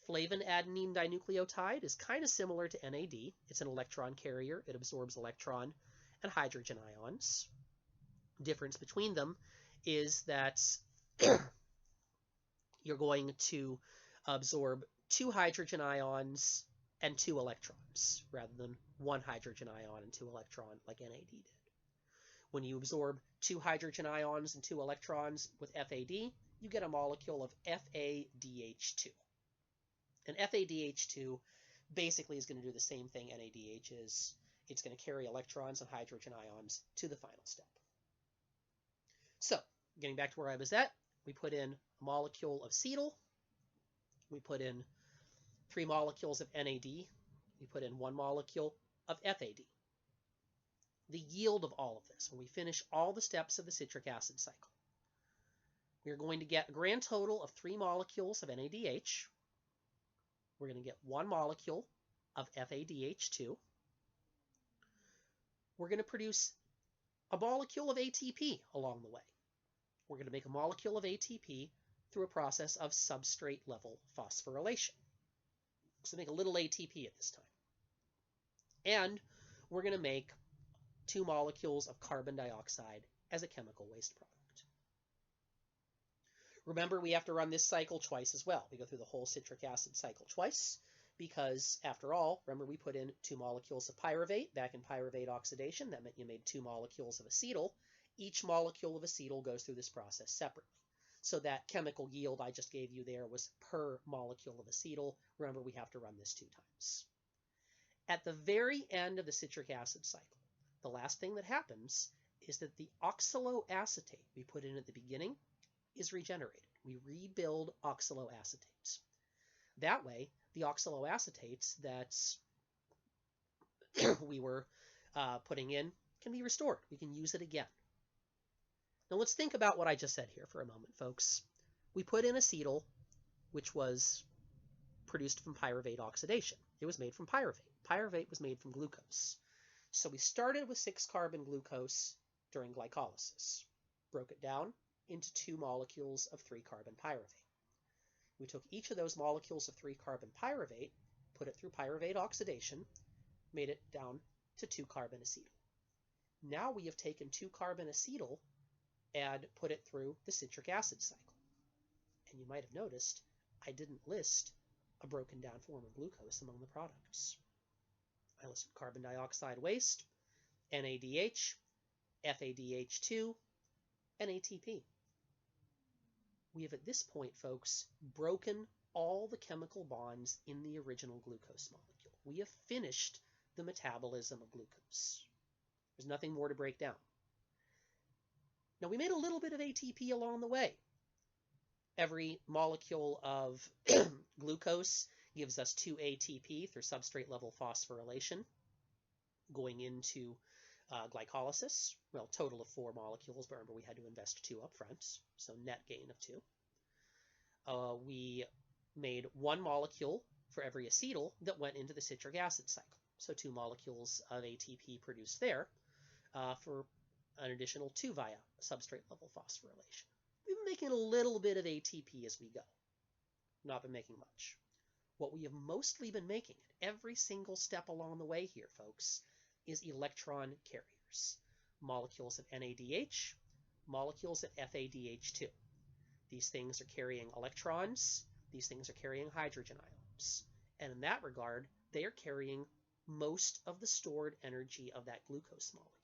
Flavin adenine dinucleotide is kind of similar to NAD. It's an electron carrier. It absorbs electron and hydrogen ions. Difference between them is that you're going to absorb 2 hydrogen ions and 2 electrons rather than 1 hydrogen ion and 2 electrons like NAD did. When you absorb 2 hydrogen ions and 2 electrons with FAD, you get a molecule of FADH2. And FADH2 basically is going to do the same thing NADH is. It's going to carry electrons and hydrogen ions to the final step. So, getting back to where I was at, we put in a molecule of acetyl. We put in 3 molecules of NAD. We put in 1 molecule of FAD. The yield of all of this, when we finish all the steps of the citric acid cycle, we are going to get a grand total of 3 molecules of NADH. We're going to get 1 molecule of FADH2. We're going to produce a molecule of ATP along the way. We're going to make a molecule of ATP through a process of substrate level phosphorylation. So make a little ATP at this time. And we're going to make 2 molecules of carbon dioxide as a chemical waste product. Remember, we have to run this cycle twice as well. We go through the whole citric acid cycle twice because, after all, remember we put in 2 molecules of pyruvate back in pyruvate oxidation. That meant you made 2 molecules of acetyl. Each molecule of acetyl goes through this process separately. So that chemical yield I just gave you there was per molecule of acetyl. Remember, we have to run this 2 times. At the very end of the citric acid cycle, the last thing that happens is that the oxaloacetate we put in at the beginning is regenerated. We rebuild oxaloacetates. That way, the oxaloacetates that we were putting in can be restored. We can use it again. Now let's think about what I just said here for a moment, folks. We put in acetyl, which was produced from pyruvate oxidation. It was made from pyruvate. Pyruvate was made from glucose. So we started with 6-carbon glucose during glycolysis, broke it down into 2 molecules of 3-carbon pyruvate. We took each of those molecules of 3-carbon pyruvate, put it through pyruvate oxidation, made it down to 2-carbon acetyl. Now we have taken 2-carbon acetyl and put it through the citric acid cycle. And you might have noticed I didn't list a broken down form of glucose among the products. I listed carbon dioxide waste, NADH, FADH2, and ATP. We have at this point, folks, broken all the chemical bonds in the original glucose molecule. We have finished the metabolism of glucose. There's nothing more to break down. Now, we made a little bit of ATP along the way. Every molecule of glucose gives us 2 ATP through substrate level phosphorylation going into glycolysis. Well, total of 4 molecules, but remember we had to invest 2 up front, so net gain of 2. We made 1 molecule for every acetyl that went into the citric acid cycle. So 2 molecules of ATP produced there for an additional 2 via substrate level phosphorylation. We've been making a little bit of ATP as we go. Not been making much. What we have mostly been making at every single step along the way here, folks, is electron carriers. Molecules of NADH, molecules of FADH2. These things are carrying electrons. These things are carrying hydrogen ions. And in that regard, they are carrying most of the stored energy of that glucose molecule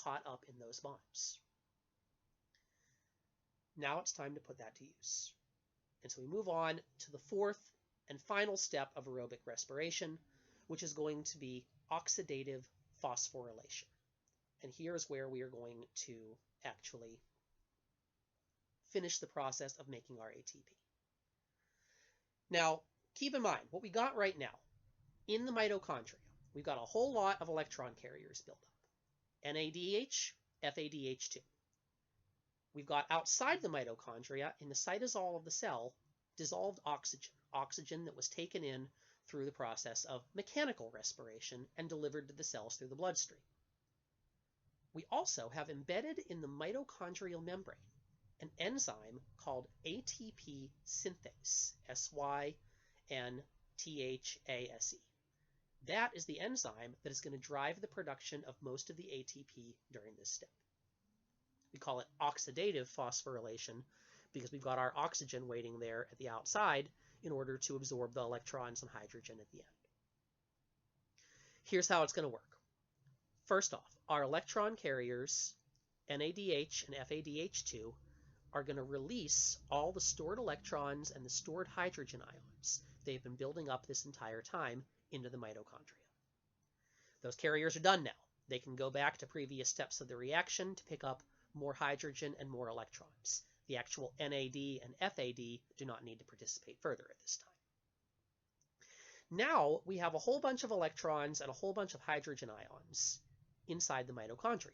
caught up in those bonds. Now it's time to put that to use. And so we move on to the 4th and final step of aerobic respiration, which is going to be oxidative phosphorylation. And here's where we are going to actually finish the process of making our ATP. Now, keep in mind, what we got right now, in the mitochondria, we've got a whole lot of electron carriers built up. NADH, FADH2. We've got outside the mitochondria, in the cytosol of the cell, dissolved oxygen, oxygen that was taken in through the process of mechanical respiration and delivered to the cells through the bloodstream. We also have embedded in the mitochondrial membrane an enzyme called ATP synthase, SYNTHASE. That is the enzyme that is going to drive the production of most of the ATP during this step. We call it oxidative phosphorylation because we've got our oxygen waiting there at the outside in order to absorb the electrons and hydrogen at the end. Here's how it's going to work. First off, our electron carriers, NADH and FADH2, are going to release all the stored electrons and the stored hydrogen ions they've been building up this entire time into the mitochondria. Those carriers are done now. They can go back to previous steps of the reaction to pick up more hydrogen and more electrons. The actual NAD and FAD do not need to participate further at this time. Now we have a whole bunch of electrons and a whole bunch of hydrogen ions inside the mitochondria.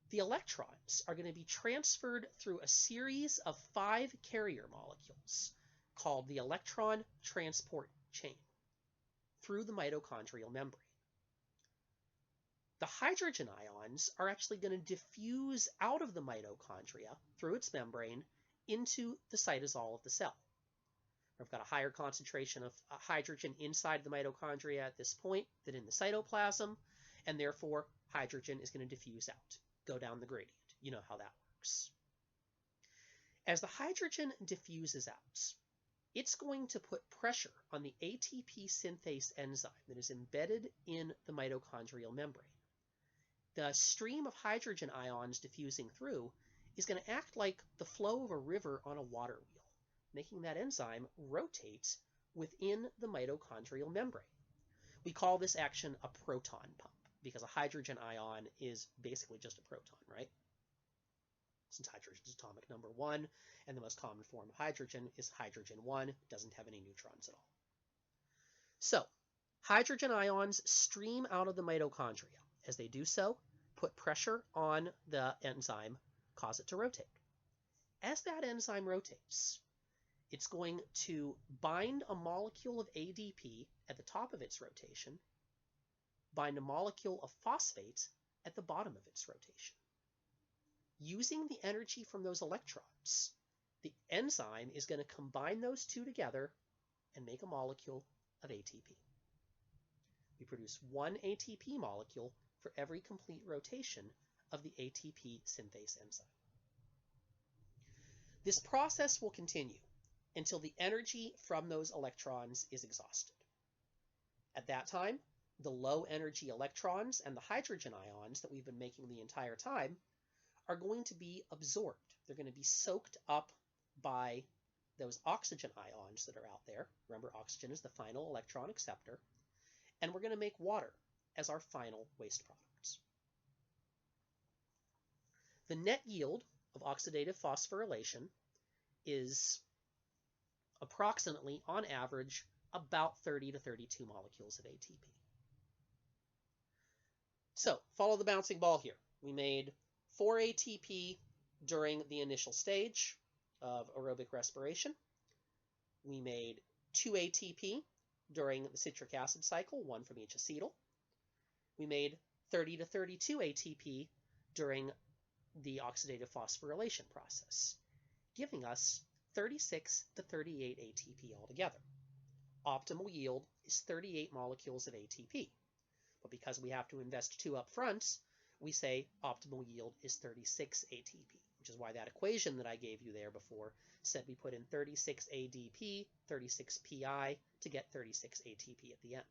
The electrons are going to be transferred through a series of 5 carrier molecules called the electron transport chain through the mitochondrial membrane. The hydrogen ions are actually going to diffuse out of the mitochondria through its membrane into the cytosol of the cell. We've got a higher concentration of hydrogen inside the mitochondria at this point than in the cytoplasm, and therefore hydrogen is going to diffuse out, go down the gradient. You know how that works. As the hydrogen diffuses out, it's going to put pressure on the ATP synthase enzyme that is embedded in the mitochondrial membrane. The stream of hydrogen ions diffusing through is going to act like the flow of a river on a water wheel, making that enzyme rotate within the mitochondrial membrane. We call this action a proton pump because a hydrogen ion is basically just a proton, right? Since hydrogen is atomic number 1, and the most common form of hydrogen is hydrogen 1, it doesn't have any neutrons at all. So, hydrogen ions stream out of the mitochondria. As they do so, put pressure on the enzyme, cause it to rotate. As that enzyme rotates, it's going to bind a molecule of ADP at the top of its rotation bind a molecule of phosphate at the bottom of its rotation. Using the energy from those electrons, the enzyme is going to combine those two together and make a molecule of ATP. We produce one ATP molecule for every complete rotation of the ATP synthase enzyme. This process will continue until the energy from those electrons is exhausted. At that time, the low energy electrons and the hydrogen ions that we've been making the entire time are going to be absorbed. They're going to be soaked up by those oxygen ions that are out there. Remember, oxygen is the final electron acceptor. And we're going to make water as our final waste products. The net yield of oxidative phosphorylation is approximately, on average, about 30 to 32 molecules of ATP. So, follow the bouncing ball here. We made 4 ATP during the initial stage of aerobic respiration. We made 2 ATP during the citric acid cycle, 1 from each acetyl. We made 30 to 32 ATP during the oxidative phosphorylation process, giving us 36 to 38 ATP altogether. Optimal yield is 38 molecules of ATP. But because we have to invest 2 up front, we say optimal yield is 36 ATP, which is why that equation that I gave you there before said we put in 36 ADP, 36 PI to get 36 ATP at the end.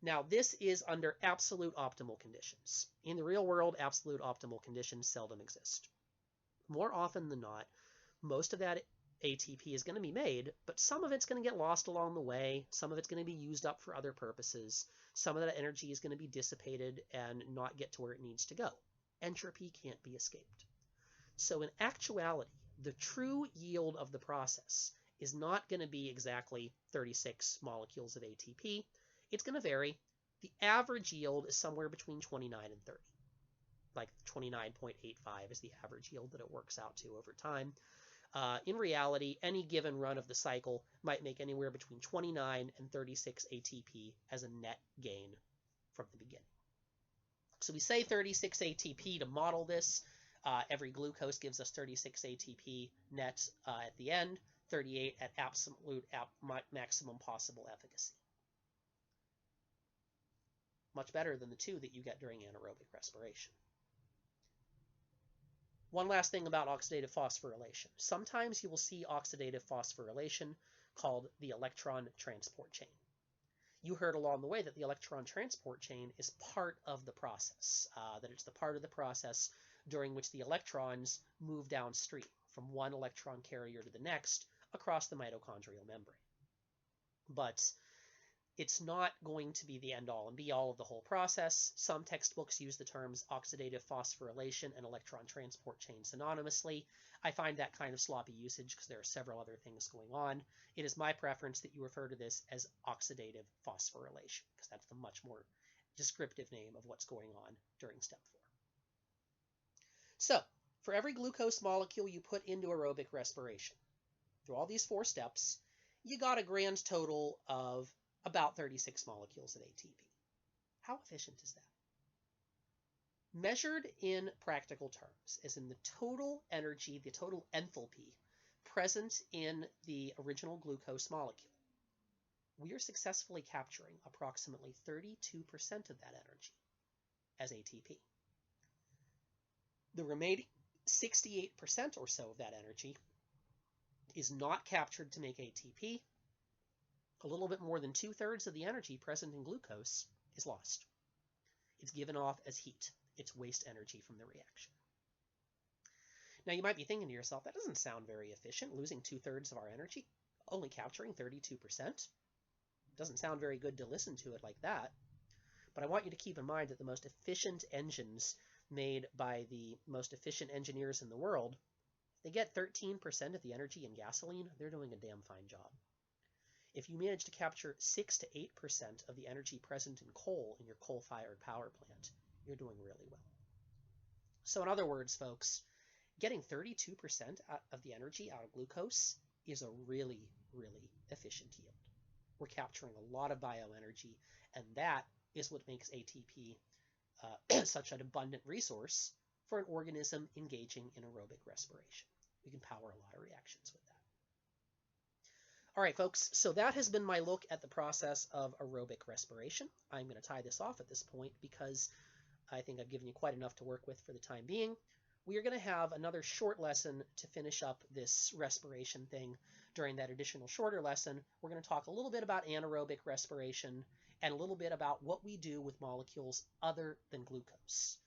Now, this is under absolute optimal conditions. In the real world, absolute optimal conditions seldom exist. More often than not, most of that ATP is going to be made, but some of it's going to get lost along the way. Some of it's going to be used up for other purposes. Some of that energy is going to be dissipated and not get to where it needs to go. Entropy can't be escaped. So in actuality, the true yield of the process is not going to be exactly 36 molecules of ATP. It's going to vary. The average yield is somewhere between 29 and 30. Like 29.85 is the average yield that it works out to over time. In reality, any given run of the cycle might make anywhere between 29 and 36 ATP as a net gain from the beginning. So we say 36 ATP to model this. Every glucose gives us 36 ATP net at the end, 38 at absolute maximum possible efficacy. Much better than the 2 that you get during anaerobic respiration. One last thing about oxidative phosphorylation. Sometimes you will see oxidative phosphorylation called the electron transport chain. You heard along the way that the electron transport chain is part of the process, that it's the part of the process during which the electrons move downstream from one electron carrier to the next across the mitochondrial membrane. But it's not going to be the end-all and be-all of the whole process. Some textbooks use the terms oxidative phosphorylation and electron transport chain synonymously. I find that kind of sloppy usage because there are several other things going on. It is my preference that you refer to this as oxidative phosphorylation because that's the much more descriptive name of what's going on during step 4. So, for every glucose molecule you put into aerobic respiration, through all these 4 steps, you got a grand total of about 36 molecules of ATP. How efficient is that? Measured in practical terms, as in the total energy, the total enthalpy present in the original glucose molecule, we are successfully capturing approximately 32% of that energy as ATP. The remaining 68% or so of that energy is not captured to make ATP. A little bit more than 2/3 of the energy present in glucose is lost. It's given off as heat. It's waste energy from the reaction. Now you might be thinking to yourself, that doesn't sound very efficient, losing 2/3 of our energy, only capturing 32%. Doesn't sound very good to listen to it like that. But I want you to keep in mind that the most efficient engines made by the most efficient engineers in the world, they get 13% of the energy in gasoline, they're doing a damn fine job. If you manage to capture 6 to 8% of the energy present in coal in your coal-fired power plant, you're doing really well. So in other words, folks, getting 32% of the energy out of glucose is a really, really efficient yield. We're capturing a lot of bioenergy, and that is what makes ATP such an abundant resource for an organism engaging in aerobic respiration. We can power a lot of reactions with that. All right, folks, so that has been my look at the process of aerobic respiration. I'm going to tie this off at this point because I think I've given you quite enough to work with for the time being. We are going to have another short lesson to finish up this respiration thing. During that additional shorter lesson, we're going to talk a little bit about anaerobic respiration and a little bit about what we do with molecules other than glucose,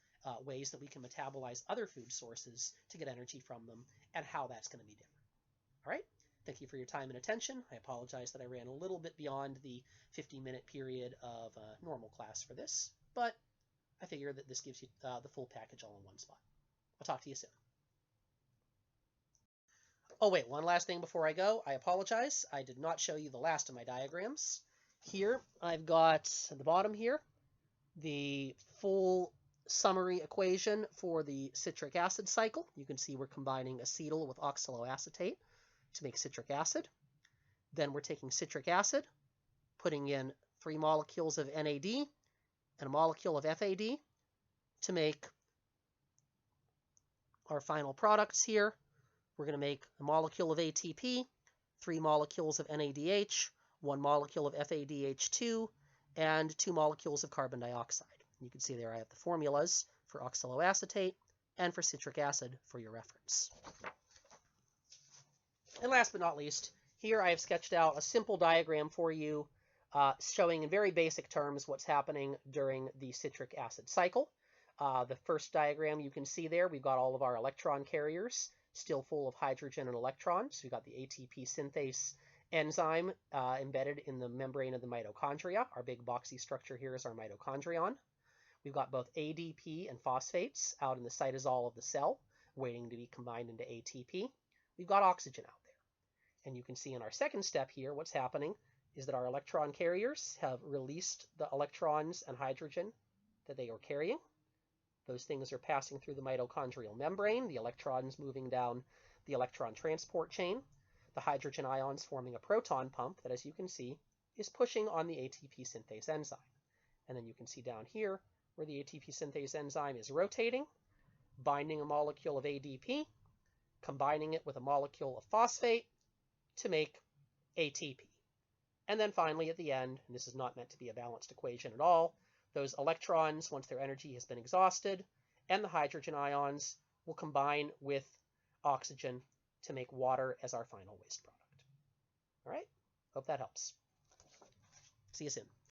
ways that we can metabolize other food sources to get energy from them, and how that's going to be different. All right? Thank you for your time and attention. I apologize that I ran a little bit beyond the 50-minute period of a normal class for this, but I figure that this gives you the full package all in one spot. I'll talk to you soon. Oh wait, one last thing before I go. I apologize. I did not show you the last of my diagrams. Here I've got at the bottom here the full summary equation for the citric acid cycle. You can see we're combining acetyl with oxaloacetate to make citric acid. Then we're taking citric acid, putting in 3 molecules of NAD and a molecule of FAD to make our final products here. We're going to make a molecule of ATP, 3 molecules of NADH, 1 molecule of FADH2, and 2 molecules of carbon dioxide. You can see there I have the formulas for oxaloacetate and for citric acid for your reference. And last but not least, here I have sketched out a simple diagram for you showing in very basic terms what's happening during the citric acid cycle. The first diagram you can see there, we've got all of our electron carriers still full of hydrogen and electrons. We've got the ATP synthase enzyme embedded in the membrane of the mitochondria. Our big boxy structure here is our mitochondrion. We've got both ADP and phosphates out in the cytosol of the cell, waiting to be combined into ATP. We've got oxygen out there. And you can see in our second step here, what's happening is that our electron carriers have released the electrons and hydrogen that they are carrying. Those things are passing through the mitochondrial membrane, the electrons moving down the electron transport chain, the hydrogen ions forming a proton pump that, as you can see, is pushing on the ATP synthase enzyme. And then you can see down here where the ATP synthase enzyme is rotating, binding a molecule of ADP, combining it with a molecule of phosphate to make ATP. And then finally at the end, and this is not meant to be a balanced equation at all, those electrons, once their energy has been exhausted, and the hydrogen ions will combine with oxygen to make water as our final waste product. All right? Hope that helps. See you soon.